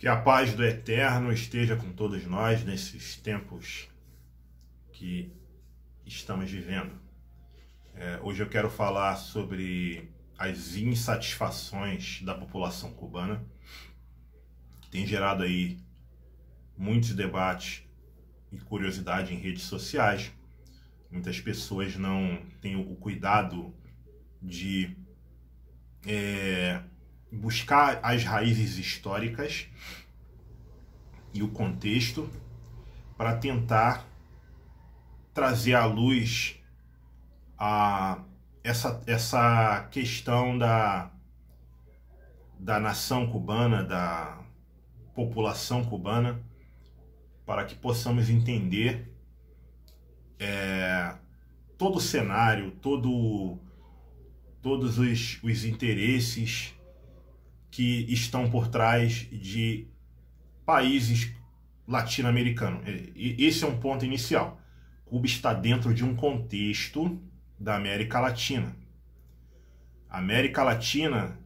Que a paz do Eterno esteja com todos nós nesses tempos que estamos vivendo. Hoje eu quero falar sobre as insatisfações da população cubana, que tem gerado aí muitos debates e curiosidade em redes sociais. Muitas pessoas não têm o cuidado de buscar as raízes históricas e o contexto para tentar trazer à luz essa questão da nação cubana, da população cubana, para que possamos entender todo o cenário, todos os interesses que estão por trás de países latino-americanos. Esse é um ponto inicial. Cuba está dentro de um contexto da América Latina. A América Latina,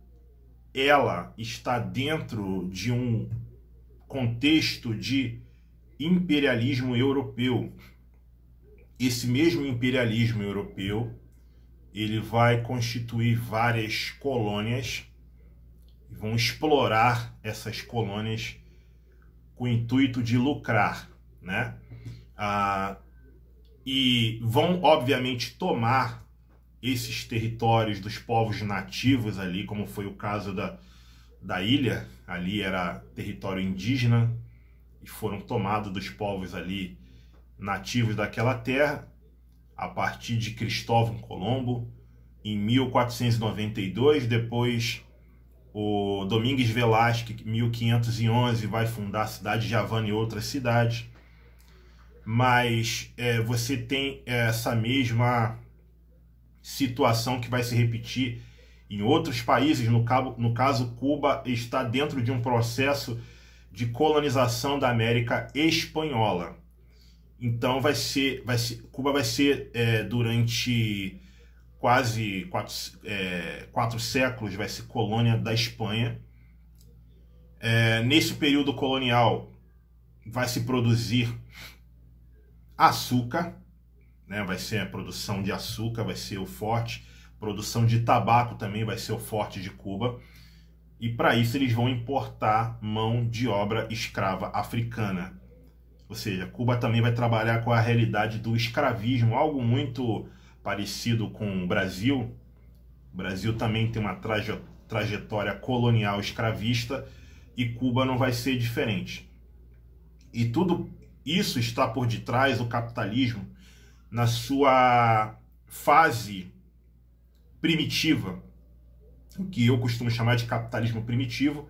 ela está dentro de um contexto de imperialismo europeu. Esse mesmo imperialismo europeu, ele vai constituir várias colônias e vão explorar essas colônias com o intuito de lucrar, né? E vão, obviamente, tomar esses territórios dos povos nativos ali, como foi o caso da ilha. Ali era território indígena e foram tomados dos povos ali nativos daquela terra a partir de Cristóvão Colombo em 1492. Depois o Domínguez Velázquez, em 1511, vai fundar a cidade de Havana e outras cidades. Mas você tem essa mesma situação que vai se repetir em outros países. No caso, Cuba está dentro de um processo de colonização da América espanhola. Então Cuba vai ser durante quase 4 séculos, vai ser colônia da Espanha. Nesse período colonial vai se produzir açúcar, né? Vai ser a produção de açúcar, vai ser o forte. Produção de tabaco também vai ser o forte de Cuba. E para isso eles vão importar mão de obra escrava africana. Ou seja, Cuba também vai trabalhar com a realidade do escravismo, algo muito parecido com o Brasil. O Brasil também tem uma trajetória colonial escravista e Cuba não vai ser diferente. E tudo isso está por detrás do capitalismo na sua fase primitiva, o que eu costumo chamar de capitalismo primitivo,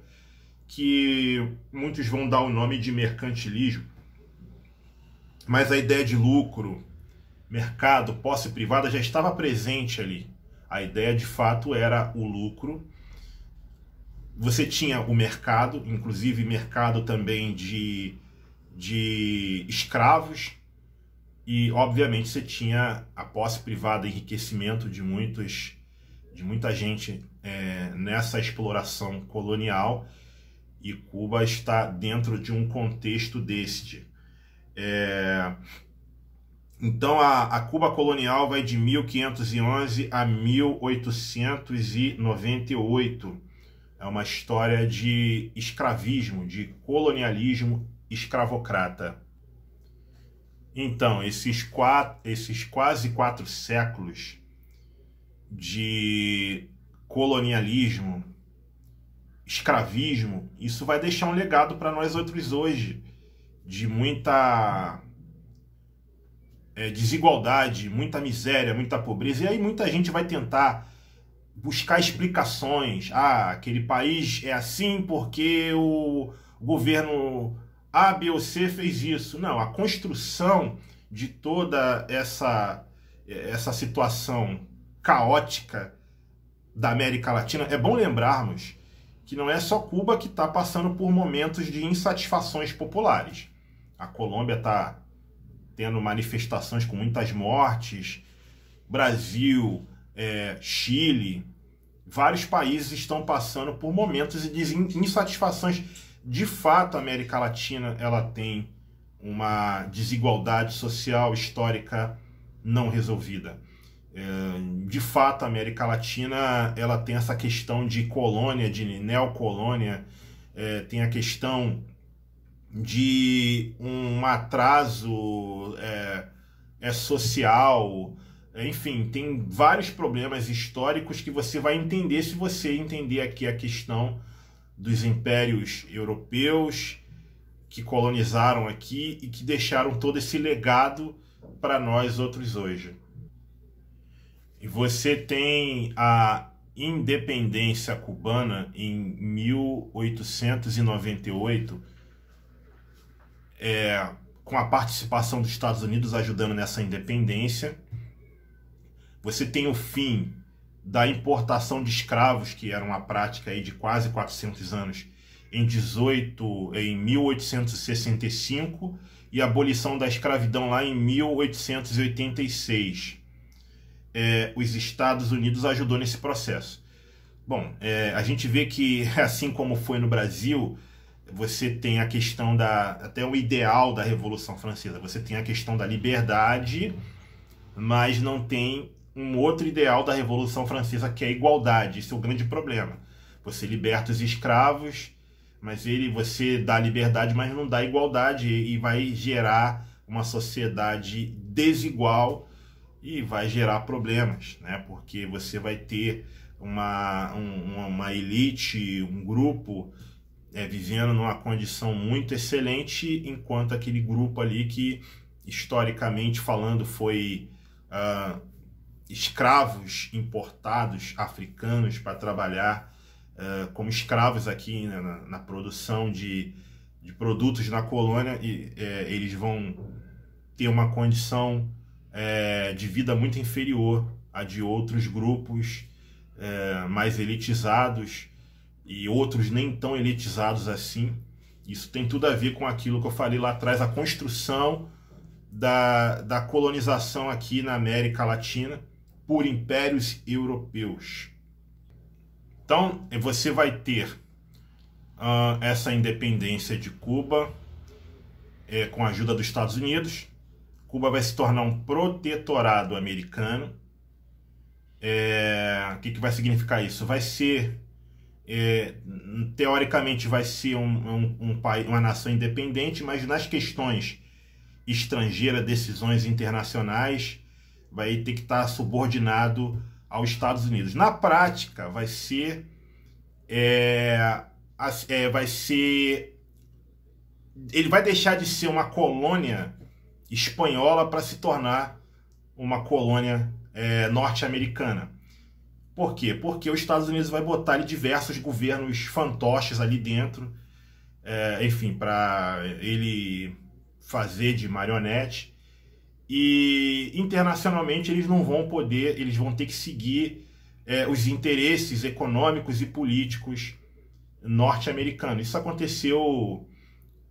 que muitos vão dar o nome de mercantilismo. Mas a ideia de lucro, mercado, posse privada já estava presente ali. A ideia de fato era o lucro. Você tinha o mercado, inclusive mercado também de escravos, e obviamente você tinha a posse privada, enriquecimento de muita gente nessa exploração colonial, e Cuba está dentro de um contexto deste. Então a Cuba colonial vai de 1511 a 1898. É uma história de escravismo, de colonialismo escravocrata. Então, esses quase 4 séculos de colonialismo, escravismo, isso vai deixar um legado para nós outros hoje, de muita desigualdade, muita miséria, muita pobreza. E aí muita gente vai tentar buscar explicações. Aquele país é assim porque o governo A, B ou C fez isso. Não, a construção de toda essa situação caótica da América Latina, é bom lembrarmos que não é só Cuba que está passando por momentos de insatisfações populares. A Colômbia está tendo manifestações com muitas mortes, Brasil, Chile, vários países estão passando por momentos de insatisfações de fato, a América Latina ela tem uma desigualdade social histórica não resolvida. De fato, a América Latina ela tem essa questão de colônia, de neocolônia, tem a questão de um atraso social, enfim, tem vários problemas históricos que você vai entender se você entender aqui a questão dos impérios europeus que colonizaram aqui e que deixaram todo esse legado para nós outros hoje. E você tem a independência cubana em 1898, com a participação dos Estados Unidos ajudando nessa independência. Você tem o fim da importação de escravos, que era uma prática aí de quase 400 anos, em 1865, e a abolição da escravidão lá em 1886. Os Estados Unidos ajudou nesse processo. Bom, a gente vê que, assim como foi no Brasil, você tem a questão até o ideal da Revolução Francesa. Você tem a questão da liberdade, mas não tem um outro ideal da Revolução Francesa, que é a igualdade. Esse é o grande problema. Você liberta os escravos, mas você dá liberdade, mas não dá igualdade, e vai gerar uma sociedade desigual e vai gerar problemas, né? Porque você vai ter uma elite, um grupo vivendo numa condição muito excelente, enquanto aquele grupo ali que, historicamente falando, foi escravos importados africanos para trabalhar como escravos aqui, né, na produção de produtos na colônia, e eles vão ter uma condição de vida muito inferior à de outros grupos mais elitizados e outros nem tão elitizados assim. Isso tem tudo a ver com aquilo que eu falei lá atrás, a construção da colonização aqui na América Latina por impérios europeus. Então, você vai ter essa independência de Cuba com a ajuda dos Estados Unidos. Cuba vai se tornar um protetorado americano. O que vai significar isso? Vai ser, teoricamente, vai ser uma nação independente, mas nas questões estrangeiras, decisões internacionais, vai ter que estar subordinado aos Estados Unidos. Na prática, vai ser ele vai deixar de ser uma colônia espanhola para se tornar uma colônia norte-americana. Por quê? Porque os Estados Unidos vai botar ali diversos governos fantoches ali dentro, enfim, para ele fazer de marionete. E internacionalmente eles não vão poder, eles vão ter que seguir os interesses econômicos e políticos norte-americanos. Isso aconteceu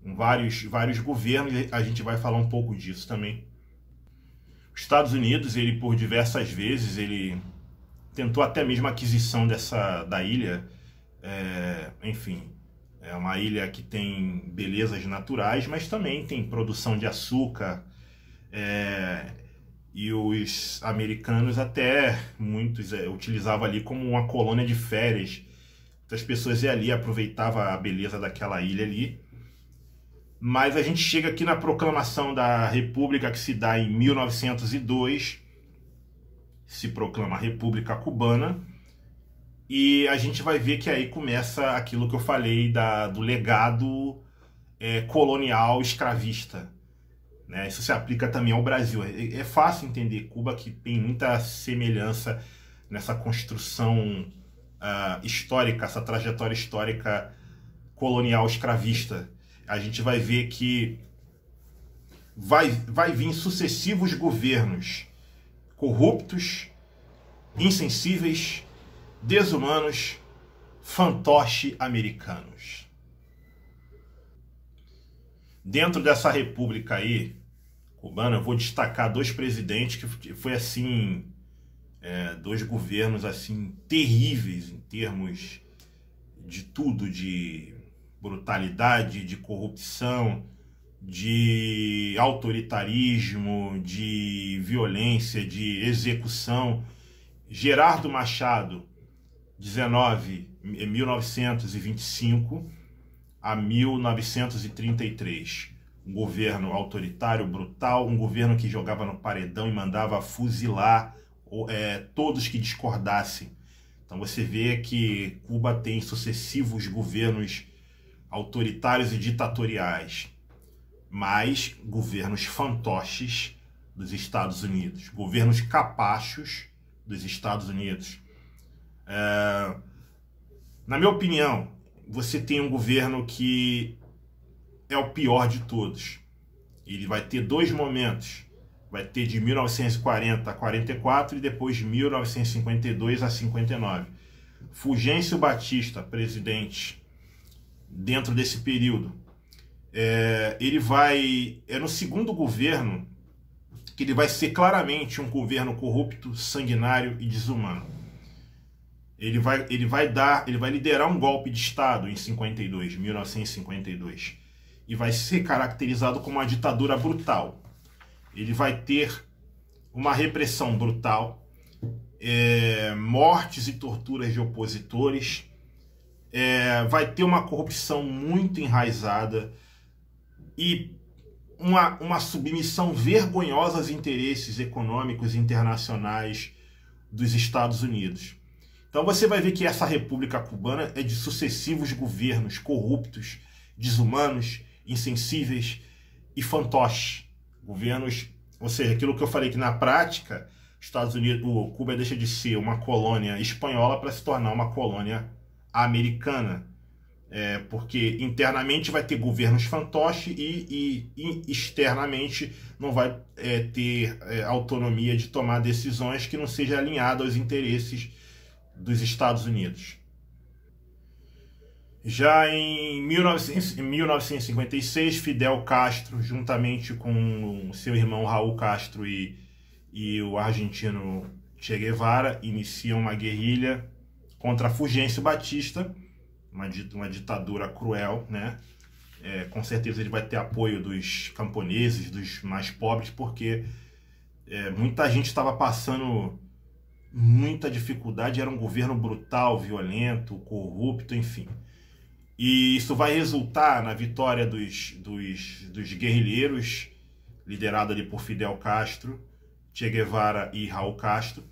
com vários governos, e a gente vai falar um pouco disso também. Os Estados Unidos, ele por diversas vezes, ele tentou até mesmo a aquisição da ilha. Enfim, é uma ilha que tem belezas naturais, mas também tem produção de açúcar, e os americanos até, muitos, utilizavam ali como uma colônia de férias. Então as pessoas iam ali, aproveitavam a beleza daquela ilha ali. Mas a gente chega aqui na proclamação da República, que se dá em 1902, se proclama a República Cubana, e a gente vai ver que aí começa aquilo que eu falei do legado colonial escravista, né? Isso se aplica também ao Brasil. É fácil entender Cuba, que tem muita semelhança nessa construção histórica, essa trajetória histórica colonial escravista. A gente vai ver que vai vir sucessivos governos corruptos, insensíveis, desumanos, fantoche americanos. Dentro dessa república aí, cubana, eu vou destacar dois presidentes que foi assim, dois governos assim terríveis em termos de tudo, brutalidade, de corrupção, de autoritarismo, de violência, de execução. Gerardo Machado, 1925 a 1933. Um governo autoritário, brutal, um governo que jogava no paredão e mandava fuzilar todos que discordassem. Então você vê que Cuba tem sucessivos governos autoritários e ditatoriais, mas governos fantoches dos Estados Unidos, governos capachos dos Estados Unidos. Na minha opinião, você tem um governo que é o pior de todos. Ele vai ter dois momentos. Vai ter de 1940 a 44 e depois de 1952 a 59. Fulgêncio Batista, presidente, dentro desse período, ele vai... É no segundo governo que ele vai ser claramente um governo corrupto, sanguinário e desumano. Ele vai liderar um golpe de Estado em 1952, e vai ser caracterizado como uma ditadura brutal. Ele vai ter uma repressão brutal, mortes e torturas de opositores, vai ter uma corrupção muito enraizada e uma submissão vergonhosa aos interesses econômicos internacionais dos Estados Unidos. Então você vai ver que essa República Cubana é de sucessivos governos corruptos, desumanos, insensíveis e fantoches. Governos, ou seja, aquilo que eu falei que na prática, Cuba deixa de ser uma colônia espanhola para se tornar uma colônia americana. Porque internamente vai ter governos fantoches e externamente não vai ter autonomia de tomar decisões que não seja alinhada aos interesses dos Estados Unidos. Já em 1956, Fidel Castro, juntamente com seu irmão Raul Castro e o argentino Che Guevara, iniciam uma guerrilha contra Fulgêncio Batista, uma ditadura cruel, né? Com certeza ele vai ter apoio dos camponeses, dos mais pobres, porque muita gente estava passando muita dificuldade, era um governo brutal, violento, corrupto, enfim. E isso vai resultar na vitória dos guerrilheiros, liderado ali por Fidel Castro, Che Guevara e Raul Castro,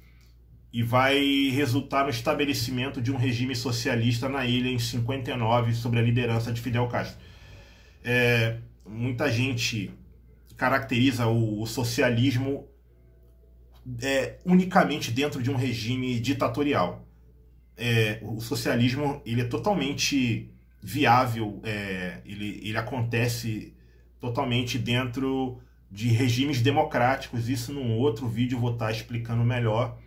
e vai resultar no estabelecimento de um regime socialista na ilha em 59, sob a liderança de Fidel Castro. Muita gente caracteriza o socialismo unicamente dentro de um regime ditatorial. O socialismo ele é totalmente viável, ele acontece totalmente dentro de regimes democráticos. Isso num outro vídeo eu vou estar explicando melhor,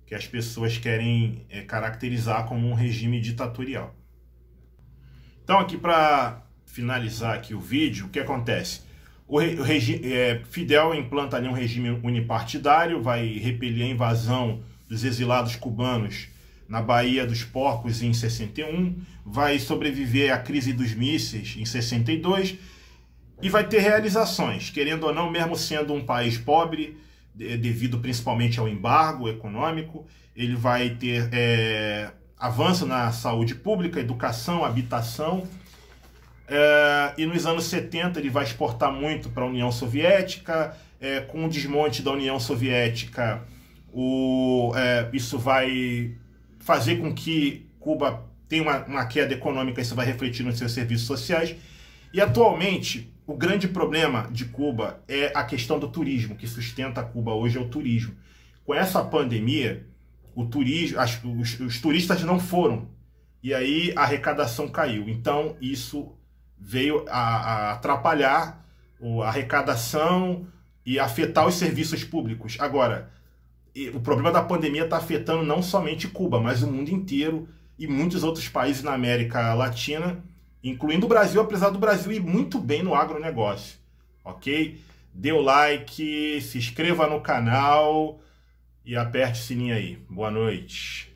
que as pessoas querem caracterizar como um regime ditatorial. Então aqui para finalizar aqui o vídeo, o que acontece? Fidel implanta ali um regime unipartidário, vai repelir a invasão dos exilados cubanos na Baía dos Porcos em 61, vai sobreviver à crise dos mísseis em 62 e vai ter realizações, querendo ou não, mesmo sendo um país pobre, devido principalmente ao embargo econômico, ele vai ter avanço na saúde pública, educação, habitação, e nos anos 70 ele vai exportar muito para a União Soviética. Com o desmonte da União Soviética, isso vai fazer com que Cuba tenha uma queda econômica, isso vai refletir nos seus serviços sociais. E atualmente, o grande problema de Cuba é a questão do turismo, que sustenta Cuba hoje é o turismo. Com essa pandemia, os turistas não foram, e aí a arrecadação caiu. Então isso veio a atrapalhar a arrecadação e afetar os serviços públicos. Agora, o problema da pandemia está afetando não somente Cuba, mas o mundo inteiro e muitos outros países na América Latina, incluindo o Brasil, apesar do Brasil ir muito bem no agronegócio, ok? Dê o like, se inscreva no canal e aperte o sininho aí. Boa noite.